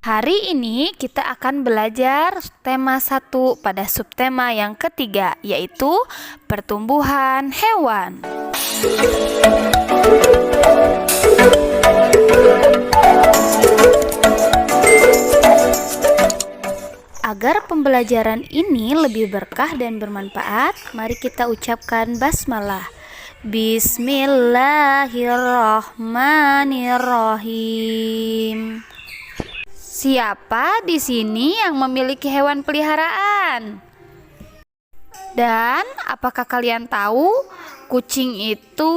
Hari ini kita akan belajar tema 1 pada subtema yang ketiga, yaitu pertumbuhan hewan. Agar pembelajaran ini lebih berkah dan bermanfaat, mari kita ucapkan basmalah. Bismillahirrahmanirrahim. Siapa di sini yang memiliki hewan peliharaan? Dan apakah kalian tahu kucing itu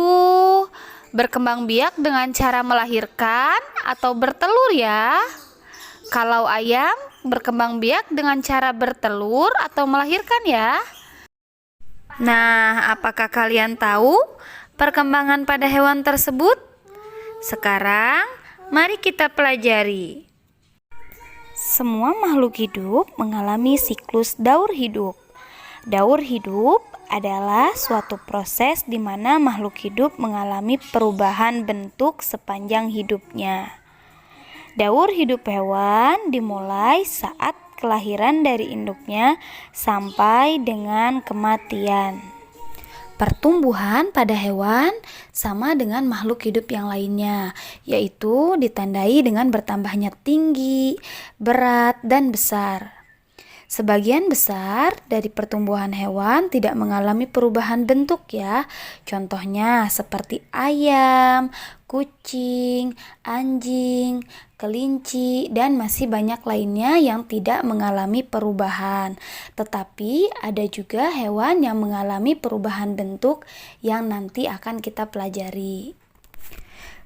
berkembang biak dengan cara melahirkan atau bertelur ya? Kalau ayam berkembang biak dengan cara bertelur atau melahirkan ya? Nah, apakah kalian tahu perkembangan pada hewan tersebut? Sekarang, mari kita pelajari. Semua makhluk hidup mengalami siklus daur hidup. Daur hidup adalah suatu proses di mana makhluk hidup mengalami perubahan bentuk sepanjang hidupnya. Daur hidup hewan dimulai saat kelahiran dari induknya sampai dengan kematian. Pertumbuhan pada hewan sama dengan makhluk hidup yang lainnya, yaitu ditandai dengan bertambahnya tinggi, berat, dan besar. Sebagian besar dari pertumbuhan hewan tidak mengalami perubahan bentuk ya. Contohnya seperti ayam, kucing, anjing, kelinci, dan masih banyak lainnya yang tidak mengalami perubahan. Tetapi ada juga hewan yang mengalami perubahan bentuk yang nanti akan kita pelajari.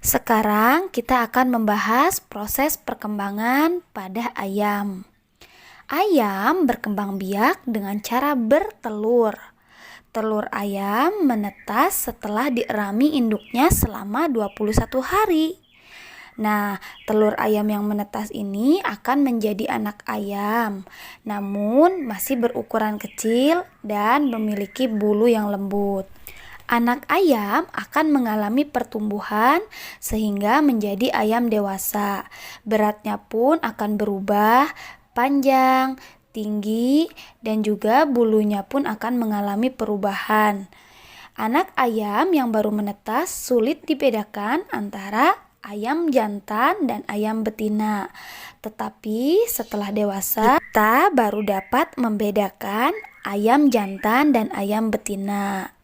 Sekarang kita akan membahas proses perkembangan pada ayam. Ayam berkembang biak dengan cara bertelur. Telur ayam menetas setelah dierami induknya selama 21 hari. Nah, telur ayam yang menetas ini akan menjadi anak ayam, namun masih berukuran kecil dan memiliki bulu yang lembut. Anak ayam akan mengalami pertumbuhan sehingga menjadi ayam dewasa. Beratnya pun akan berubah, panjang, tinggi, dan juga bulunya pun akan mengalami perubahan. Anak ayam yang baru menetas sulit dibedakan antara ayam jantan dan ayam betina. Tetapi setelah dewasa, kita baru dapat membedakan ayam jantan dan ayam betina.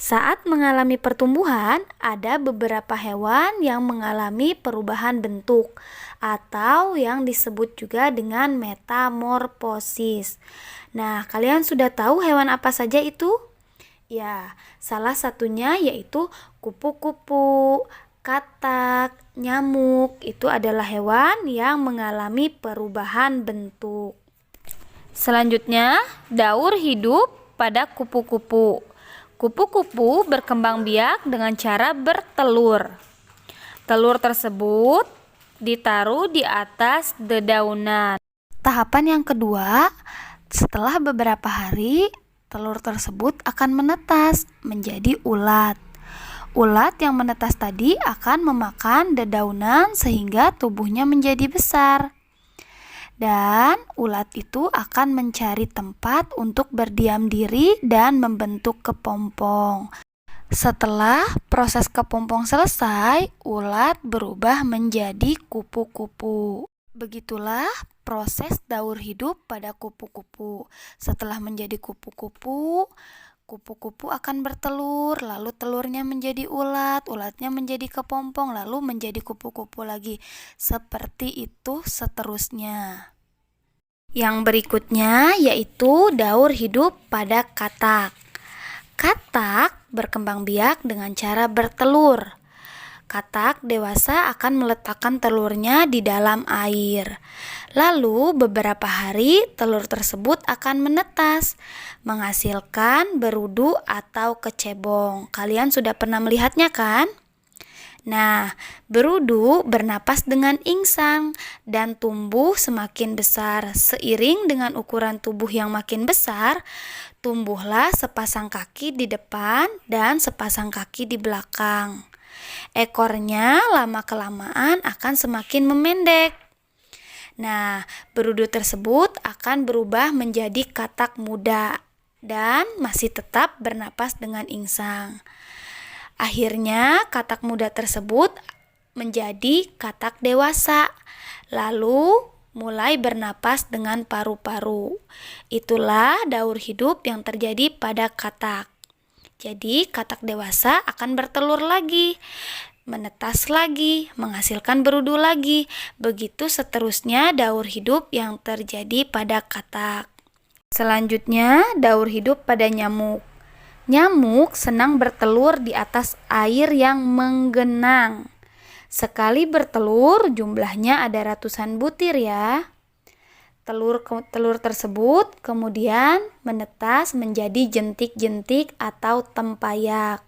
Saat mengalami pertumbuhan, ada beberapa hewan yang mengalami perubahan bentuk atau yang disebut juga dengan metamorfosis. Nah, kalian sudah tahu hewan apa saja itu? Ya, salah satunya yaitu kupu-kupu, katak, nyamuk. Itu adalah hewan yang mengalami perubahan bentuk. Selanjutnya, daur hidup pada kupu-kupu. Kupu-kupu berkembang biak dengan cara bertelur. Telur tersebut ditaruh di atas dedaunan. Tahapan yang kedua, setelah beberapa hari, telur tersebut akan menetas menjadi ulat. Ulat yang menetas tadi akan memakan dedaunan sehingga tubuhnya menjadi besar. Dan ulat itu akan mencari tempat untuk berdiam diri dan membentuk kepompong. Setelah proses kepompong selesai, ulat berubah menjadi kupu-kupu. Begitulah proses daur hidup pada kupu-kupu. Setelah menjadi kupu-kupu, kupu-kupu akan bertelur, lalu telurnya menjadi ulat, ulatnya menjadi kepompong, lalu menjadi kupu-kupu lagi. Seperti itu seterusnya. Yang berikutnya yaitu daur hidup pada katak. Katak berkembang biak dengan cara bertelur. Katak dewasa akan meletakkan telurnya di dalam air. Lalu beberapa hari telur tersebut akan menetas, menghasilkan berudu atau kecebong. Kalian sudah pernah melihatnya kan? Nah, berudu bernapas dengan insang dan tumbuh semakin besar. Seiring dengan ukuran tubuh yang makin besar, tumbuhlah sepasang kaki di depan dan sepasang kaki di belakang. Ekornya lama-kelamaan akan semakin memendek. Nah, berudu tersebut akan berubah menjadi katak muda dan masih tetap bernapas dengan insang. Akhirnya, katak muda tersebut menjadi katak dewasa, lalu mulai bernapas dengan paru-paru. Itulah daur hidup yang terjadi pada katak. Jadi, katak dewasa akan bertelur lagi, menetas lagi, menghasilkan berudu lagi. Begitu seterusnya daur hidup yang terjadi pada katak. Selanjutnya, daur hidup pada nyamuk. Nyamuk senang bertelur di atas air yang menggenang. Sekali bertelur, jumlahnya ada ratusan butir ya. Telur tersebut kemudian menetas menjadi jentik-jentik atau tempayak.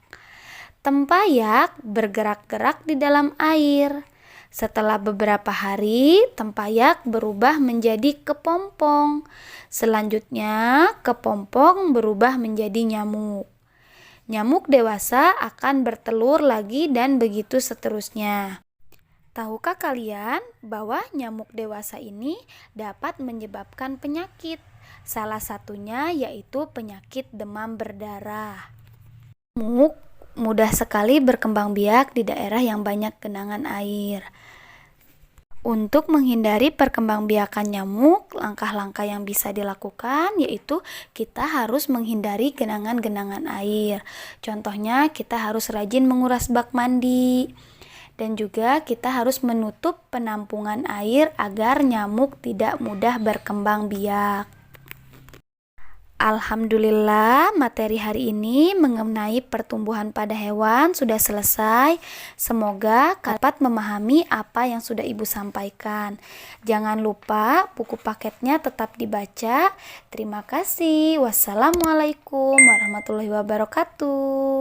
Tempayak bergerak-gerak di dalam air. Setelah beberapa hari, tempayak berubah menjadi kepompong. Selanjutnya, kepompong berubah menjadi nyamuk. Nyamuk dewasa akan bertelur lagi dan begitu seterusnya. Tahukah kalian bahwa nyamuk dewasa ini dapat menyebabkan penyakit? Salah satunya yaitu penyakit demam berdarah. Nyamuk mudah sekali berkembang biak di daerah yang banyak genangan air. Untuk menghindari perkembangbiakan nyamuk, langkah-langkah yang bisa dilakukan yaitu kita harus menghindari genangan-genangan air. Contohnya, kita harus rajin menguras bak mandi. Dan juga kita harus menutup penampungan air agar nyamuk tidak mudah berkembang biak. Alhamdulillah, materi hari ini mengenai pertumbuhan pada hewan sudah selesai. Semoga dapat memahami apa yang sudah Ibu sampaikan. Jangan lupa buku paketnya tetap dibaca. Terima kasih. Wassalamualaikum warahmatullahi wabarakatuh.